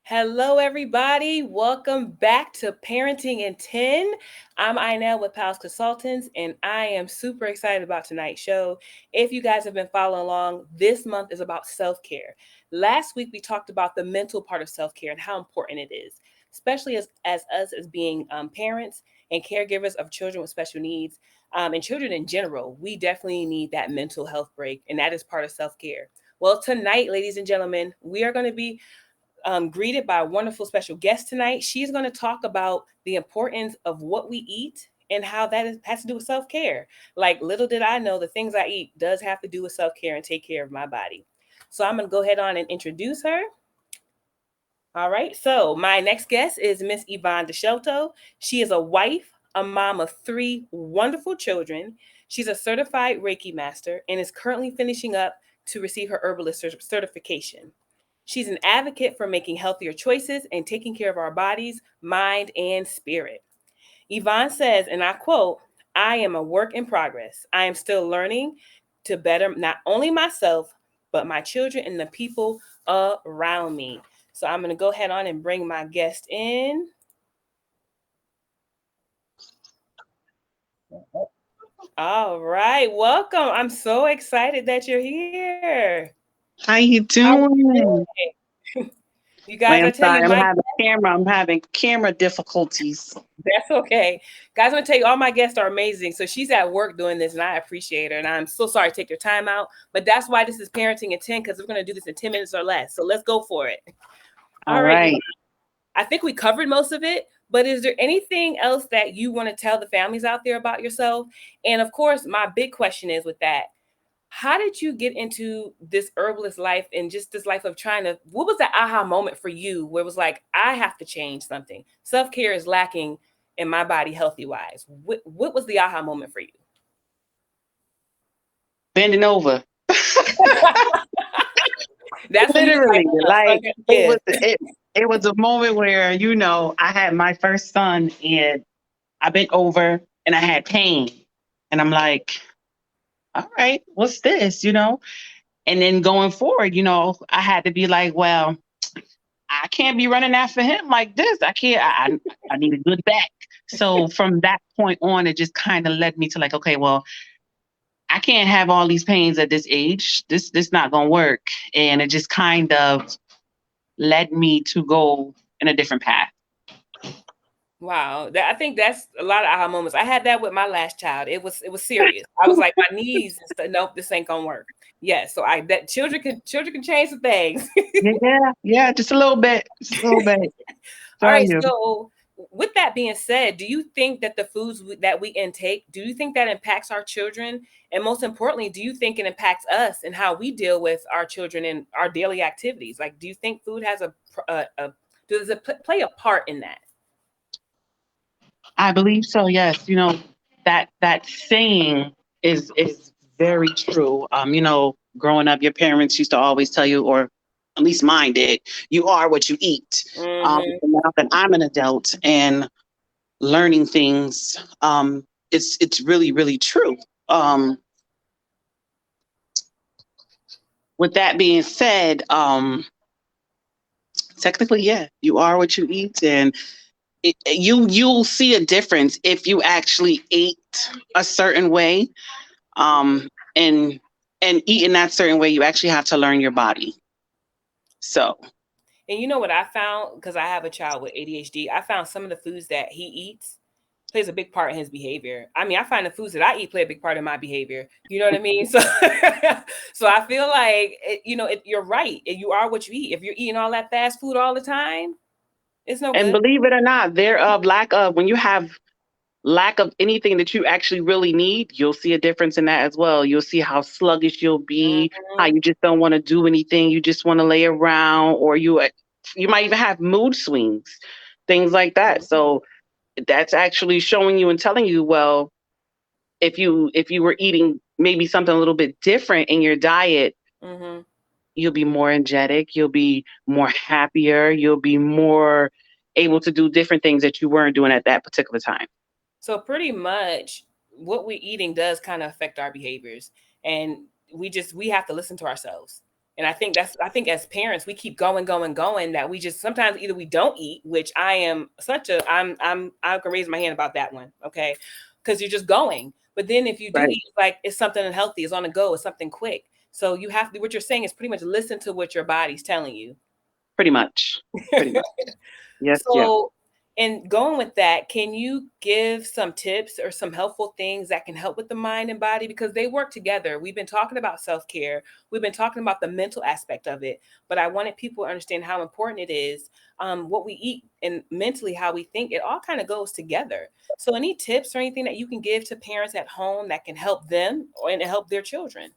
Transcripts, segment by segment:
Hello, everybody. Welcome back to Parenting in 10. I'm Inel with Pals Consultants, and I am super excited about tonight's show. If you guys have been following along, this month is about self care. Last week, we talked about the mental part of self care and how important it is, especially as us as being parents and caregivers of children with special needs and children in general. We definitely need that mental health break, and that is part of self care. Well, tonight, ladies and gentlemen, we are going to be greeted by a wonderful special guest tonight. She's going to talk about the importance of what we eat and how has to do with self-care. Like, little did I know, the things I eat does have to do with self-care and take care of my body. So I'm going to go ahead on and introduce her. All right. So my next guest is Miss Yvonne Deshalto. She is a wife, a mom of three wonderful children. She's a certified Reiki master and is currently finishing up to receive her herbalist certification. She's an advocate for making healthier choices and taking care of our bodies, mind, and spirit. Yvonne says, and I quote, "I am a work in progress. I am still learning to better not only myself, but my children and the people around me." So I'm going to go ahead on and bring my guest in. All right. Welcome. I'm so excited that you're here. How you How are you doing? doing? You guys, Wait, I I'm tell you, sorry. my I'm having camera difficulties. That's okay. Guys, I'm going to tell you, all my guests are amazing. So she's at work doing this, and I appreciate her. And I'm so sorry to take your time out. But that's why this is Parenting in 10, because we're going to do this in 10 minutes or less. So let's go for it. All All right, Yvonne. right. I think we covered most of it. But is there anything else that you want to tell the families out there about yourself? And of course, my big question is with that, how did you get into this herbalist life and just this life of trying to, what was that aha moment for you where it was like, I have to change something? Self-care is lacking in my body healthy wise. What was the aha moment for you? Bending over. That's when you was like, Literally, like it yeah. was it it was a moment where, I had my first son and I bent over and I had pain. And I'm like, all right, what's this? And then going forward, I had to be like, well, I can't be running after him like this. I can't. I need a good back. So from that point on, it just kind of led me to like, okay, well, I can't have all these pains at this age. This not gonna work. And it just kind of led me to go in a different path. Wow, I think that's a lot of aha moments. I had that with my last child. It was serious. I was like, my knees. Nope, this ain't gonna work. Yes, so I that children can change some things. Yeah, yeah, just a little bit, just a little bit. All Tell right. you. So, with that being said, do you think that the foods that we intake, do you think that impacts our children? And most importantly, do you think it impacts us and how we deal with our children in our daily activities? Like, do you think food has does it play a part in that? I believe so. Yes, that saying is very true. Growing up, your parents used to always tell you, or at least mine did, you are what you eat. Mm-hmm. And now that I'm an adult and learning things, it's really really true. Um, with that being said, technically, yeah, you are what you eat, and you'll see a difference if you actually ate a certain way. And eat in that certain way, you actually have to learn your body. So And you know what I found? Because I have a child with ADHD, I found some of the foods that he eats plays a big part in his behavior. I mean, I find the foods that I eat play a big part in my behavior. You know what I mean? So, so I feel like you're right. You are what you eat. If you're eating all that fast food all the time, it's no and good. believe it or not, thereof lack of when you have lack of anything that you actually really need, you'll see a difference in that as well. You'll see how sluggish you'll be, how Mhm. you just don't want to do anything, you just want to lay around, or you might even have mood swings, things like that. So that's actually showing you and telling you, well, if you were eating maybe something a little bit different in your diet, Mhm. you'll be more energetic, you'll be more happier, you'll be more able to do different things that you weren't doing at that particular time. So pretty much what we're eating does kind of affect our behaviors, and we have to listen to ourselves. And I think as parents we keep going, going, going, that we just sometimes either we don't eat, which I am such a I can raise my hand about that one, okay? Because you're just going. But then if you do Right. eat, like it's something unhealthy, it's on the go, it's something quick. So you have to, what you're saying is pretty much listen to what your body's telling you. Pretty much. Pretty much. Yes, yes. So, and going with that, can you give some tips or some helpful things that can help with the mind and body because they work together? We've been talking about self care, we've been talking about the mental aspect of it, but I wanted people to understand how important it is. What we eat and mentally how we think, it all kind of goes together. So, any tips or anything that you can give to parents at home that can help them and help their children?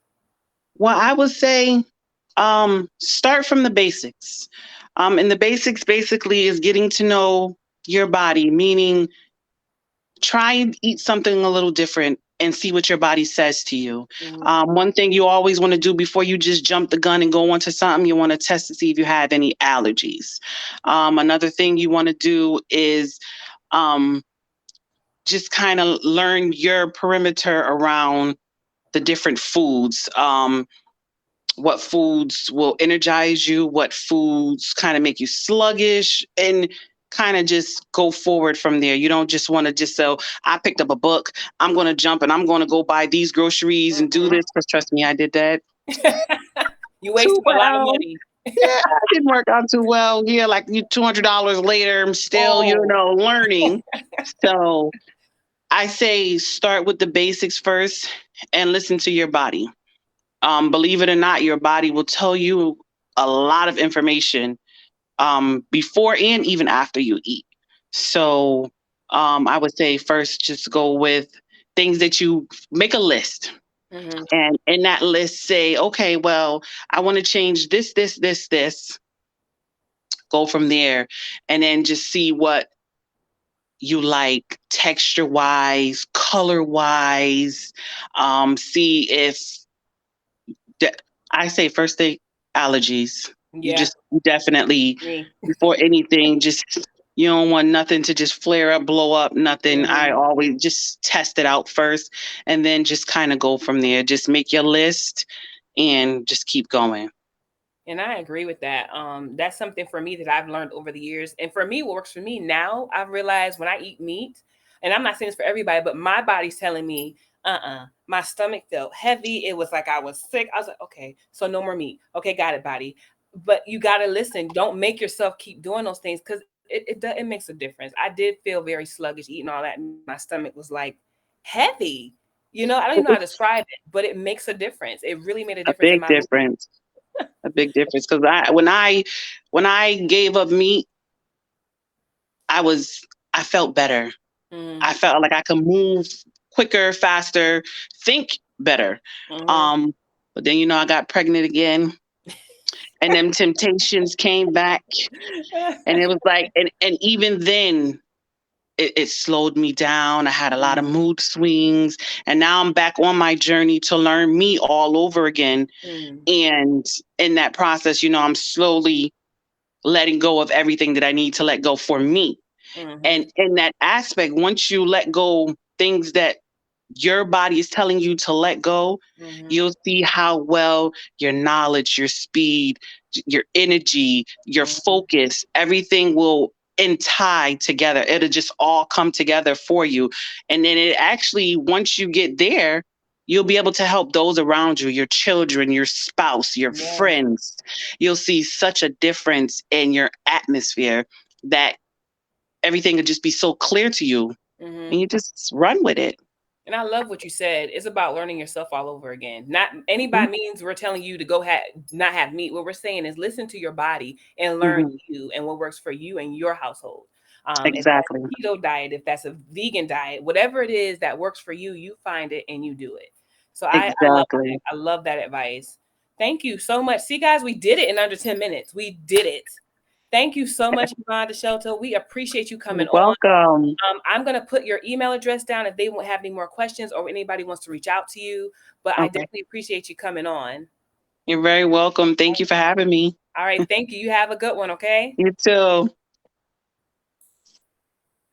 Well, I would say start from the basics. And the basics basically is getting to know your body, meaning try and eat something a little different and see what your body says to you. Mm-hmm. One thing you always want to do before you just jump the gun and go onto something, you want to test to see if you have any allergies. Another thing you want to do is um, just kind of learn your perimeter around the different foods. What foods will energize you, what foods kind of make you sluggish, and kind of just go forward from there. You don't just want to just so I picked up a book, I'm going to jump and I'm going to go buy these groceries and do this because trust me, I did that You too wasted a lot of well. money. Yeah, it didn't work out too well. Yeah, like you $200 later, I'm still, Oh. learning. So I say start with the basics first and listen to your body. Believe it or not, your body will tell you a lot of information before and even after you eat. So I would say first, just go with things that you make a list. Mm-hmm. And in that list, say, okay, well, I want to change this, this, this, this. Go from there. And then just see what you like texture wise, color wise. See if De- I say first thing, allergies. Yeah, You definitely me. before anything, just you don't want nothing to just flare up, blow up, nothing. I Mhm. always just test it out first and then just kind of go from there. Just make your list and just keep going. And I agree with that. That's something for me that I've learned over the years. And for me, what works for me now, I've realized when I eat meat, and I'm not saying this for everybody, but my body's telling me, my stomach felt heavy. It was like I was sick. I was like, okay, so no more meat. Okay, got it, body. But you got to listen. Don't make yourself keep doing those things because it makes a difference. I did feel very sluggish eating all that. And my stomach was like heavy. I don't even know how to It's describe it, but it makes a difference. It really made a a difference in big my mood. difference. A big difference because when I gave up meat, I was I felt better. Mm-hmm. I felt like I could move quicker, faster, think better. Mm-hmm. Um, but then I got pregnant again, and them temptations came back, and it was like, and even then, it slowed me down. I had a lot of Mm, mood swings, and now I'm back on my journey to learn me all over again. mm, And in that process, I'm slowly letting go of everything that I need to let go for me. And mhm, in that aspect, once you let go things that your body is telling you to let go, mhm, you'll see how well your knowledge, your speed, your energy, your mhm. focus, everything will tie together. It'll just all come together for you. And then it actually, once you get there, you'll be able to help those around you, your children, your spouse, your Yeah. friends. You'll see such a difference in your atmosphere that everything will just be so clear to you and Mhm. you just run with it. And I love what you said. It's about learning yourself all over again. Not Mhm, anybody means we're telling you to not have meat. What we're saying is listen to your body and learn mhm. you and what works for you and your household. If that's Exactly. a keto diet, if that's a vegan diet, whatever it is that works for you, you find it and you do it. So I love that. Exactly. I love that advice. Thank you so much. See, guys, we did it in under 10 minutes. We did it. Thank you so much, Yvonne Deshalto. We appreciate you coming You're on. welcome. I'm going to put your email address down if they won't have any more questions or anybody wants to reach out to you. But I Okay. definitely appreciate you coming on. You're very welcome. Thank you for having me. All right. Thank you. You have a good one. Okay. You too.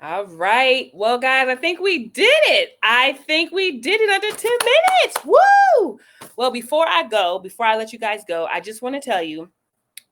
All right. Well, guys, I think we did it. I think we did it under 10 minutes. Woo! Well, before I let you guys go, I just want to tell you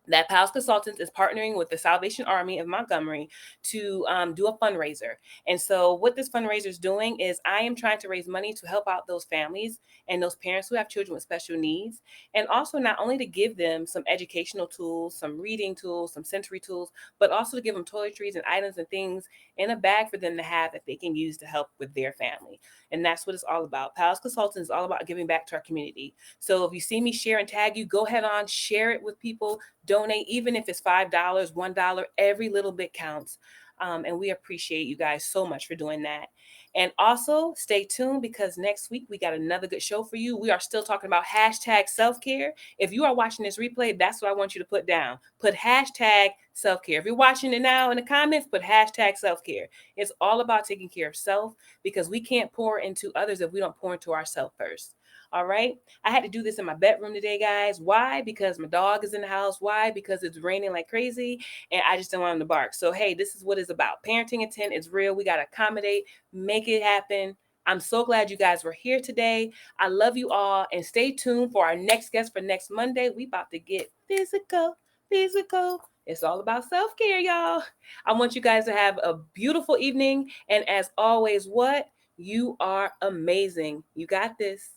that Pals Consultants is partnering with the Salvation Army of Montgomery to do a fundraiser. And so, what this fundraiser is doing is I am trying to raise money to help out those families and those parents who have children with special needs. And also, not only to give them some educational tools, some reading tools, some sensory tools, but also to give them toiletries and items and things in a bag for them to have that they can use to help with their family. And that's what it's all about. Pals Consultants is all about giving back to our community. So if you see me share and tag you, go ahead on, share it with people, donate, even if it's $5, $1, every little bit counts. And we appreciate you guys so much for doing that. And also stay tuned because next week we got another good show for you. We are still talking about hashtag self-care. If you are watching this replay, that's what I want you to put down. Put hashtag self-care. If you're watching it now in the comments, put hashtag self-care. It's all about taking care of self because we can't pour into others if we don't pour into ourselves first. All right. I had to do this in my bedroom today, guys. Why? Because my dog is in the house. Why? Because it's raining like crazy and I just don't want him to bark. So, hey, this is what it's about. Parenting intent is real. We got to accommodate, make it happen. I'm so glad you guys were here today. I love you all and stay tuned for our next guest for next Monday. We about to get physical, physical. It's all about self-care, y'all. I want you guys to have a beautiful evening. And as always, what? You are amazing. You got this.